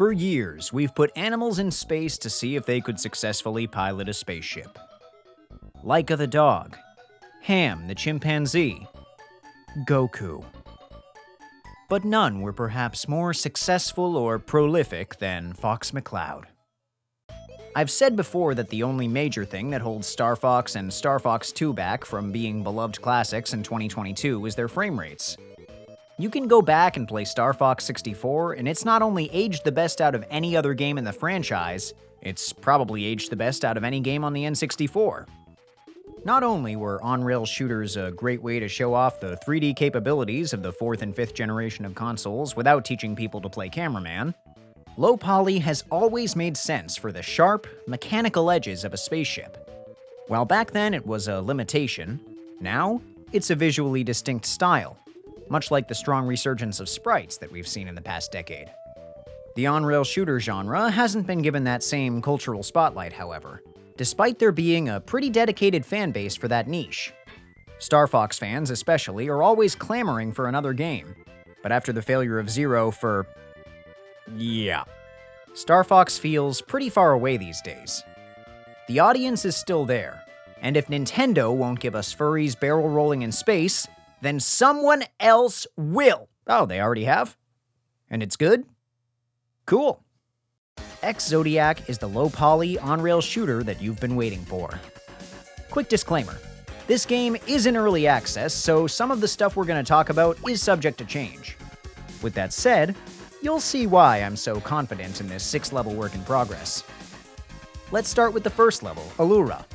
For years, we've put animals in space to see if they could successfully pilot a spaceship. Laika the dog, Ham the chimpanzee, Goku. But none were perhaps more successful or prolific than Fox McCloud. I've said before that the only major thing that holds StarFox and StarFox 2 back from being beloved classics in 2022 is their frame rates. You can go back and play StarFox 64, and it's not only aged the best out of any other game in the franchise, it's probably aged the best out of any game on the N64. Not only were on-rail shooters a great way to show off the 3D capabilities of the 4th and 5th generation of consoles without teaching people to play cameraman, low poly has always made sense for the sharp, mechanical edges of a spaceship. While back then it was a limitation, now it's a visually distinct style, much like the strong resurgence of sprites that we've seen in the past decade. The on-rail shooter genre hasn't been given that same cultural spotlight, however, despite there being a pretty dedicated fan base for that niche. StarFox fans especially are always clamoring for another game, but after the failure of Zero for... yeah. StarFox feels pretty far away these days. The audience is still there, and if Nintendo won't give us furries barrel rolling in space, then someone else will. Oh, they already have? And it's good? Cool. Ex-Zodiac is the low-poly, on-rail shooter that you've been waiting for. Quick disclaimer. This game is in early access, so some of the stuff we're going to talk about is subject to change. With that said, you'll see why I'm so confident in this 6-level work in progress. Let's start with the first level, Allura.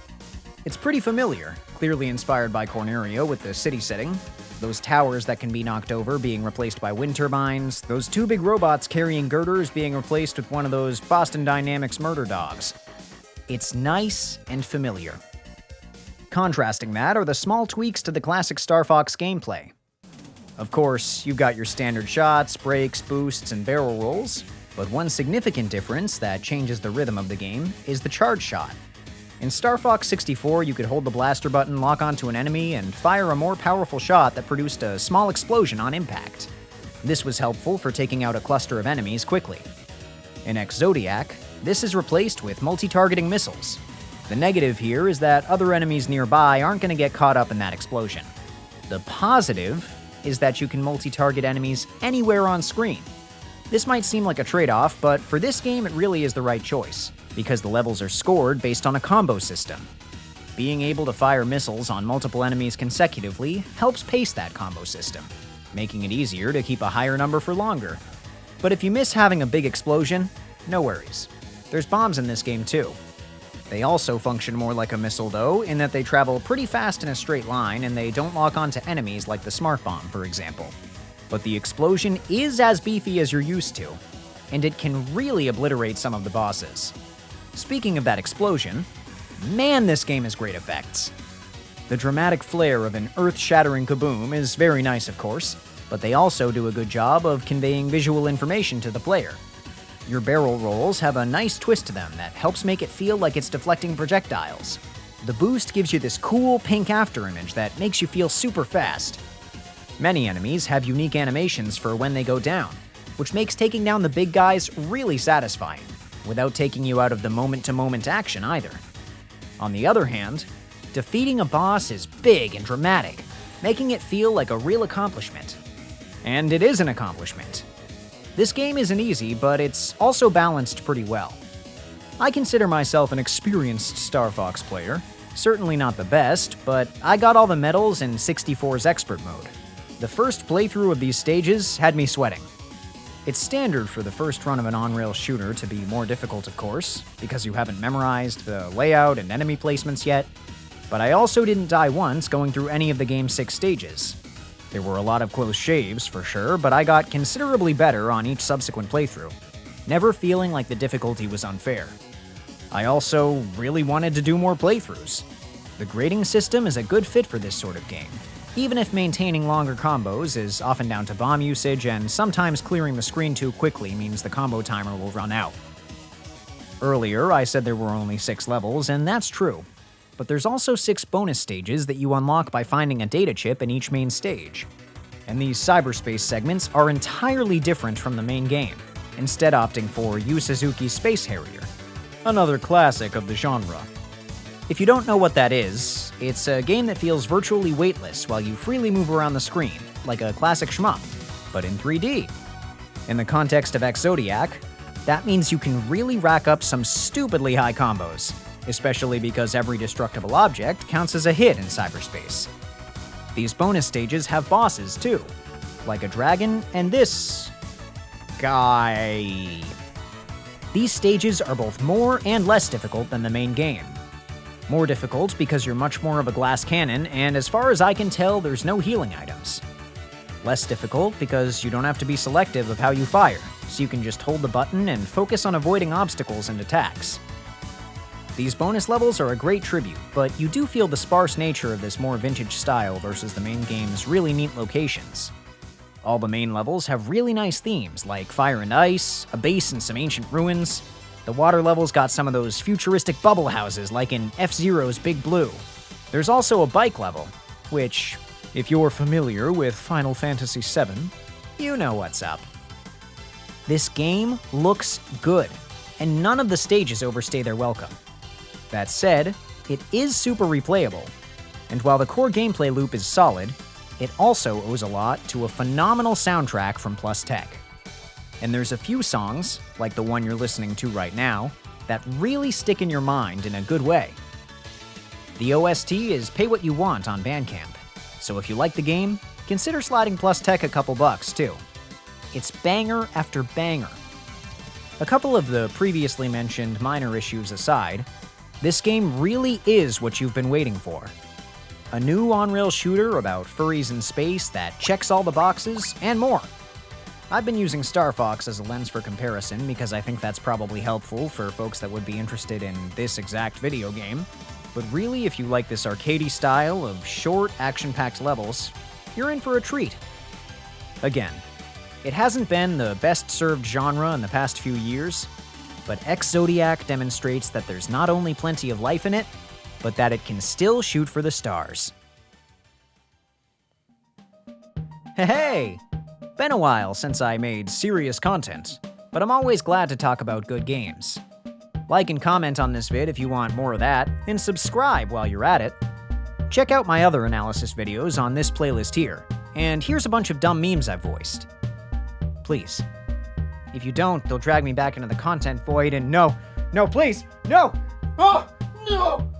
It's pretty familiar, clearly inspired by Cornerio with the city setting, those towers that can be knocked over being replaced by wind turbines, those 2 big robots carrying girders being replaced with one of those Boston Dynamics murder dogs. It's nice and familiar. Contrasting that are the small tweaks to the classic StarFox gameplay. Of course, you've got your standard shots, breaks, boosts, and barrel rolls, but one significant difference that changes the rhythm of the game is the charge shot. In StarFox 64, you could hold the blaster button, lock onto an enemy, and fire a more powerful shot that produced a small explosion on impact. This was helpful for taking out a cluster of enemies quickly. In Ex-Zodiac, this is replaced with multi-targeting missiles. The negative here is that other enemies nearby aren't going to get caught up in that explosion. The positive is that you can multi-target enemies anywhere on screen. This might seem like a trade-off, but for this game it really is the right choice, because the levels are scored based on a combo system. Being able to fire missiles on multiple enemies consecutively helps pace that combo system, making it easier to keep a higher number for longer. But if you miss having a big explosion, no worries. There's bombs in this game too. They also function more like a missile though, in that they travel pretty fast in a straight line and they don't lock onto enemies like the smart bomb, for example. But the explosion is as beefy as you're used to, and it can really obliterate some of the bosses. Speaking of that explosion, man, this game has great effects. The dramatic flair of an earth-shattering kaboom is very nice, of course, but they also do a good job of conveying visual information to the player. Your barrel rolls have a nice twist to them that helps make it feel like it's deflecting projectiles. The boost gives you this cool pink afterimage that makes you feel super fast. Many enemies have unique animations for when they go down, which makes taking down the big guys really satisfying, without taking you out of the moment-to-moment action either. On the other hand, defeating a boss is big and dramatic, making it feel like a real accomplishment. And it is an accomplishment. This game isn't easy, but it's also balanced pretty well. I consider myself an experienced StarFox player, certainly not the best, but I got all the medals in 64's expert mode. The first playthrough of these stages had me sweating. It's standard for the first run of an on-rail shooter to be more difficult, of course, because you haven't memorized the layout and enemy placements yet, but I also didn't die once going through any of the game's 6 stages. There were a lot of close shaves, for sure, but I got considerably better on each subsequent playthrough, never feeling like the difficulty was unfair. I also really wanted to do more playthroughs. The grading system is a good fit for this sort of game, even if maintaining longer combos is often down to bomb usage and sometimes clearing the screen too quickly means the combo timer will run out. Earlier, I said there were only 6 levels, and that's true. But there's also 6 bonus stages that you unlock by finding a data chip in each main stage. And these cyberspace segments are entirely different from the main game. instead opting for Yu Suzuki's Space Harrier, another classic of the genre. If you don't know what that is, it's a game that feels virtually weightless while you freely move around the screen, like a classic shmup, but in 3D. In the context of Ex-Zodiac, that means you can really rack up some stupidly high combos, especially because every destructible object counts as a hit in cyberspace. These bonus stages have bosses too, like a dragon and this guy. These stages are both more and less difficult than the main game. More difficult because you're much more of a glass cannon, and as far as I can tell, there's no healing items. Less difficult because you don't have to be selective of how you fire, so you can just hold the button and focus on avoiding obstacles and attacks. These bonus levels are a great tribute, but you do feel the sparse nature of this more vintage style versus the main game's really neat locations. All the main levels have really nice themes, like fire and ice, a base and some ancient ruins. The water levels got some of those futuristic bubble houses like in F-Zero's Big Blue. There's also a bike level, which, if you're familiar with Final Fantasy VII, you know what's up. This game looks good, and none of the stages overstay their welcome. That said, it is super replayable, and while the core gameplay loop is solid, it also owes a lot to a phenomenal soundtrack from Plus Tech. And there's a few songs, like the one you're listening to right now, that really stick in your mind in a good way. The OST is pay what you want on Bandcamp, so if you like the game, consider sliding Plus Tech a couple bucks too. It's banger after banger. A couple of the previously mentioned minor issues aside, this game really is what you've been waiting for. A new on-rail shooter about furries in space that checks all the boxes, and more. I've been using StarFox as a lens for comparison because I think that's probably helpful for folks that would be interested in this exact video game. But really, if you like this arcadey style of short, action-packed levels, you're in for a treat. Again, it hasn't been the best-served genre in the past few years, but Ex-Zodiac demonstrates that there's not only plenty of life in it, but that it can still shoot for the stars. Hey! Been a while since I made serious content, but I'm always glad to talk about good games. Like and comment on this vid if you want more of that, and subscribe while you're at it. Check out my other analysis videos on this playlist here, and here's a bunch of dumb memes I've voiced. Please. If you don't, they'll drag me back into the content void and no, please, no! Oh, no!